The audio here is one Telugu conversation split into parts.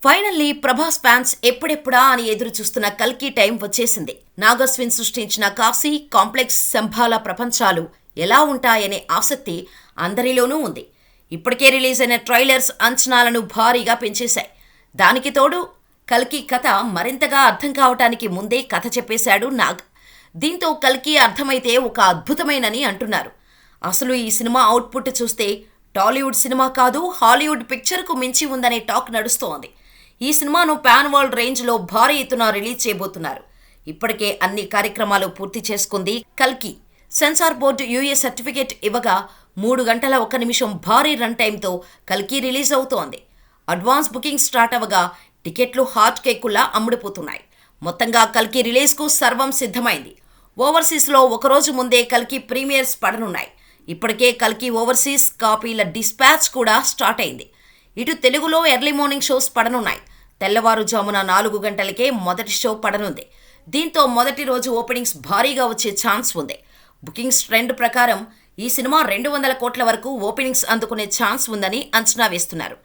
ఫైనల్లీ ప్రభాస్ ఫ్యాన్స్ ఎప్పుడెప్పుడా అని ఎదురు చూస్తున్న కల్కి టైం వచ్చేసింది. నాగస్విన్ సృష్టించిన కాశీ, కాంప్లెక్స్, శంభాల ప్రపంచాలు ఎలా ఉంటాయనే ఆసక్తి అందరిలోనూ ఉంది. ఇప్పటికే రిలీజ్ అయిన ట్రైలర్స్ అంచనాలను భారీగా పెంచేశాయి. దానికి తోడు కల్కి కథ మరింతగా అర్థం కావటానికి ముందే కథ చెప్పేశాడు నాగ్. దీంతో కల్కి అర్థమైతే ఒక అద్భుతమైనని అంటున్నారు. అసలు ఈ సినిమా అవుట్పుట్ చూస్తే టాలీవుడ్ సినిమా కాదు, హాలీవుడ్ పిక్చర్కు మించి ఉందనే టాక్ నడుస్తోంది. ఈ సినిమాను పాన్ వరల్డ్ రేంజ్లో భారీ ఎత్తున రిలీజ్ చేయబోతున్నారు. ఇప్పటికే అన్ని కార్యక్రమాలు పూర్తి చేసుకుంది కల్కి. సెన్సార్ బోర్డు యూఏ సర్టిఫికేట్ ఇవ్వగా 3 గంటల 1 నిమిషం భారీ రన్ టైంతో కల్కి రిలీజ్ అవుతోంది. అడ్వాన్స్ బుకింగ్ స్టార్ట్ అవ్వగా టికెట్లు హాట్ కేకుల్లా అమ్ముడుపోతున్నాయి. మొత్తంగా కల్కి రిలీజ్కు సర్వం సిద్ధమైంది. ఓవర్సీస్లో ఒకరోజు ముందే కల్కి ప్రీమియర్స్ పడనున్నాయి. ఇప్పటికే కల్కి ఓవర్సీస్ కాపీల డిస్పాచ్ కూడా స్టార్ట్ అయింది. ఇటు తెలుగులో ఎర్లీ మార్నింగ్ షోస్ పడనున్నాయి. తెల్లవారుజామున 4 గంటలకే మొదటి షో పడనుంది. దీంతో మొదటి రోజు ఓపెనింగ్స్ భారీగా వచ్చే ఛాన్స్ ఉంది. బుకింగ్స్ ట్రెండ్ ప్రకారం ఈ సినిమా 200 కోట్ల వరకు ఓపెనింగ్స్ అందుకునే ఛాన్స్ ఉందని అంచనా వేస్తున్నారు.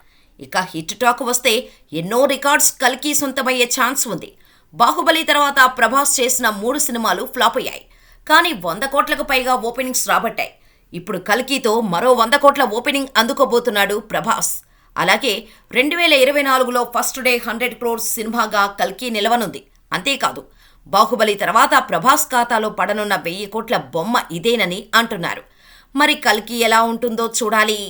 ఇక హిట్ టాక్ వస్తే ఎన్నో రికార్డ్స్ కల్కి సొంతమయ్యే ఛాన్స్ ఉంది. బాహుబలి తర్వాత ప్రభాస్ చేసిన 3 సినిమాలు ఫ్లాప్ అయ్యాయి. కానీ 100 కోట్లకు పైగా ఓపెనింగ్స్ రాబట్టాయి. ఇప్పుడు కల్కితో మరో 100 కోట్ల ఓపెనింగ్ అందుకోబోతున్నాడు ప్రభాస్. అలాగే 2024లో ఫస్ట్ డే 100 crores సినిమాగా కల్కి నిలవనుంది. అంతేకాదు బాహుబలి తర్వాత ప్రభాస్ ఖాతాలో పడనున్న 1000 కోట్ల బొమ్మ ఇదేనని అంటున్నారు. మరి కల్కి ఎలా ఉంటుందో చూడాలి.